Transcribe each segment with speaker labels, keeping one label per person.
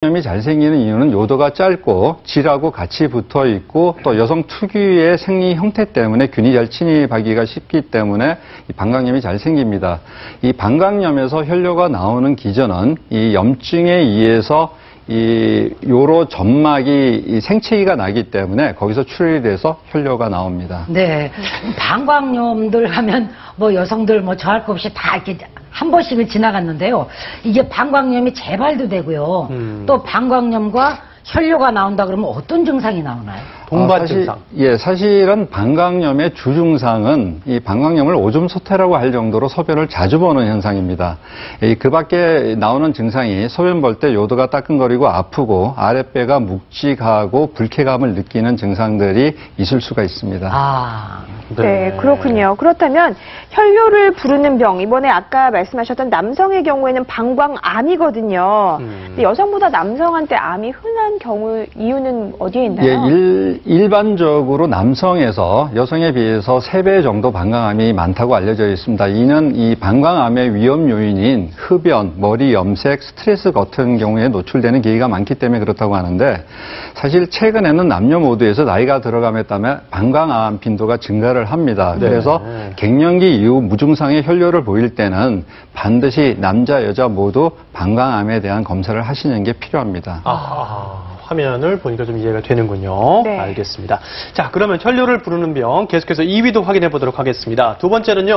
Speaker 1: 방광염이 잘 생기는 이유는 요도가 짧고 질하고 같이 붙어 있고 또 여성 특유의 생리 형태 때문에 균이 잘 침입하기가 쉽기 때문에 이 방광염이 잘 생깁니다. 이 방광염에서 혈뇨가 나오는 기전은 이 염증에 의해서 이 요로 점막이 이 생채기가 나기 때문에 거기서 출혈이 돼서 혈뇨가 나옵니다.
Speaker 2: 네, 방광염들 하면 뭐 여성들 뭐 저할 것 없이 다 이렇게 한 번씩은 지나갔는데요. 이게 방광염이 재발도 되고요. 또 방광염과 혈뇨가 나온다 그러면 어떤 증상이 나오나요?
Speaker 1: 동반 증상. 사실은 방광염의 주 증상은 이 방광염을 오줌 소태라고 할 정도로 소변을 자주 보는 현상입니다. 그 밖에 나오는 증상이 소변 볼 때 요도가 따끔거리고 아프고 아랫배가 묵직하고 불쾌감을 느끼는 증상들이 있을 수가 있습니다.
Speaker 3: 아, 네, 그렇군요. 그렇다면 혈뇨를 부르는 병, 이번에 아까 말씀하셨던 남성의 경우에는 방광암이거든요. 근데 여성보다 남성한테 암이 흔한 경우 이유는 어디에 있나요?
Speaker 1: 일반적으로 남성에서 여성에 비해서 3배 정도 방광암이 많다고 알려져 있습니다. 이는 이 방광암의 위험 요인인 흡연, 머리 염색, 스트레스 같은 경우에 노출되는 계기가 많기 때문에 그렇다고 하는데 사실 최근에는 남녀 모두에서 나이가 들어감에 따라 방광암 빈도가 증가를 합니다. 그래서 갱년기 이후 무증상의 혈뇨를 보일 때는 반드시 남자, 여자 모두 방광암에 대한 검사를 하시는 게 필요합니다.
Speaker 4: 화면을 보니까 좀 이해가 되는군요.
Speaker 3: 네.
Speaker 4: 알겠습니다. 자, 그러면 혈뇨를 부르는 병 계속해서 2위도 확인해 보도록 하겠습니다. 두 번째는요.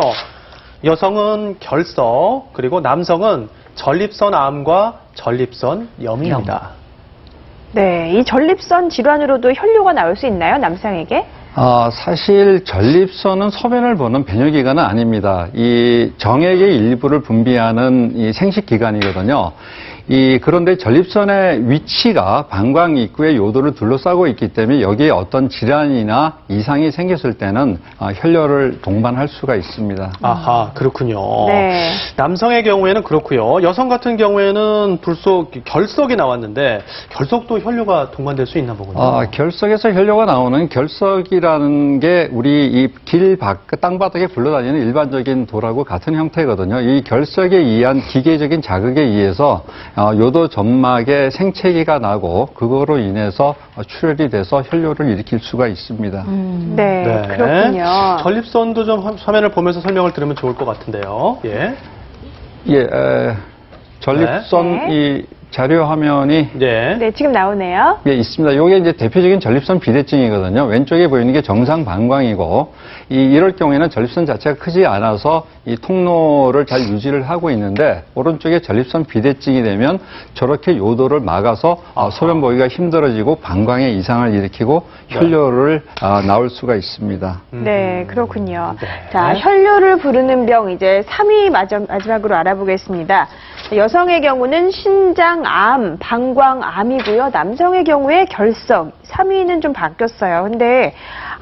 Speaker 4: 여성은 결석, 그리고 남성은 전립선암과 전립선염입니다.
Speaker 3: 네, 이 전립선 질환으로도 혈뇨가 나올 수 있나요, 남성에게?
Speaker 1: 사실 전립선은 소변을 보는 배뇨기관은 아닙니다. 이 정액의 일부를 분비하는 이 생식기관이거든요. 그런데 전립선의 위치가 방광 입구의 요도를 둘러싸고 있기 때문에 여기에 어떤 질환이나 이상이 생겼을 때는 혈뇨를 동반할 수가 있습니다.
Speaker 4: 아하, 그렇군요.
Speaker 3: 네.
Speaker 4: 남성의 경우에는 그렇고요. 여성 같은 경우에는 결석이 나왔는데 결석도 혈뇨가 동반될 수 있나 보군요.
Speaker 1: 결석에서 혈뇨가 나오는 결석이라는 게 우리 이 길 땅바닥에 굴러다니는 일반적인 돌하고 같은 형태거든요. 이 결석에 의한 기계적인 자극에 의해서 요도 점막에 생채기가 나고 그거로 인해서 출혈이 돼서 혈뇨를 일으킬 수가 있습니다.
Speaker 3: 네, 그렇군요.
Speaker 4: 전립선도 좀 화면을 보면서 설명을 들으면 좋을 것 같은데요.
Speaker 1: 전립선 이 자료 화면이
Speaker 3: 네, 지금 나오네요.
Speaker 1: 있습니다. 이게 이제 대표적인 전립선 비대증이거든요. 왼쪽에 보이는 게 정상 방광이고 이럴 경우에는 전립선 자체가 크지 않아서 이 통로를 잘 유지를 하고 있는데 오른쪽에 전립선 비대증이 되면 저렇게 요도를 막아서 소변 보기가 힘들어지고 방광에 이상을 일으키고 혈뇨를 나올 수가 있습니다.
Speaker 3: 네, 그렇군요. 자, 혈뇨를 부르는 병 이제 3위 마지막으로 알아보겠습니다. 여성의 경우는 신장암, 방광암이고요. 남성의 경우에 결석, 3위는 좀 바뀌었어요. 근데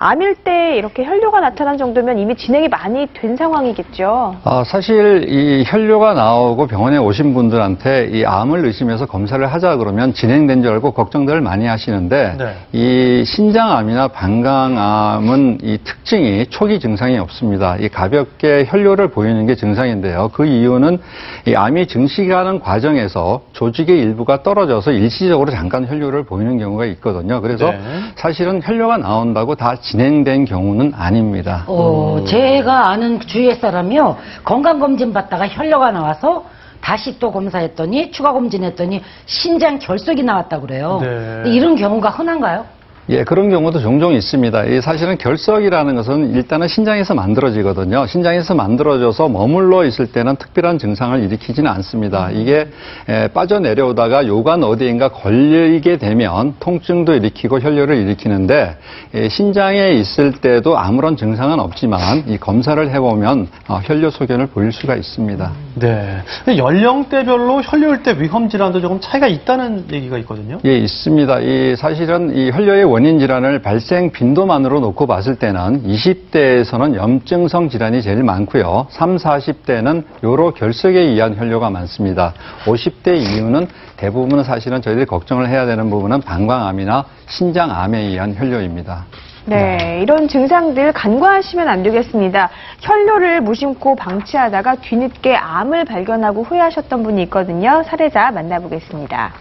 Speaker 3: 암일 때 이렇게 혈뇨가 나타난 정도면 이미 진행이 많이 된 상황이겠죠?
Speaker 1: 사실 이 혈뇨가 나오고 병원에 오신 분들한테 이 암을 의심해서 검사를 하자 그러면 진행된 줄 알고 걱정들을 많이 하시는데 이 신장암이나 방광암은 이 특징이 초기 증상이 없습니다. 이 가볍게 혈뇨를 보이는 게 증상인데요. 그 이유는 이 암이 증식하는 과정에서 조직의 일부가 떨어져서 일시적으로 잠깐 혈뇨를 보이는 경우가 있거든요. 그래서 사실은 혈뇨가 나온다고 다 진행된 경우는 아닙니다.
Speaker 2: 제가 아는 주위의 사람이요. 건강검진 받다가 혈뇨가 나와서 다시 또 검사했더니 추가 검진했더니 신장 결석이 나왔다고 그래요. 이런 경우가 흔한가요?
Speaker 1: 그런 경우도 종종 있습니다. 사실은 결석이라는 것은 일단은 신장에서 만들어지거든요. 신장에서 만들어져서 머물러 있을 때는 특별한 증상을 일으키지는 않습니다. 이게 빠져내려오다가 요관 어디인가 걸리게 되면 통증도 일으키고 혈뇨를 일으키는데 신장에 있을 때도 아무런 증상은 없지만 이 검사를 해보면 혈뇨 소견을 보일 수가 있습니다.
Speaker 4: 네. 연령대별로 혈뇨일 때 위험 질환도 조금 차이가 있다는 얘기가 있거든요.
Speaker 1: 있습니다. 사실은 이 혈뇨의 원인 질환을 발생 빈도만으로 놓고 봤을 때는 20대에서는 염증성 질환이 제일 많고요. 30, 40대는 요로 결석에 의한 혈뇨가 많습니다. 50대 이후는 대부분은 사실은 저희들이 걱정을 해야 되는 부분은 방광암이나 신장암에 의한 혈뇨입니다.
Speaker 3: 네, 이런 증상들 간과하시면 안 되겠습니다. 혈뇨를 무심코 방치하다가 뒤늦게 암을 발견하고 후회하셨던 분이 있거든요. 사례자 만나보겠습니다.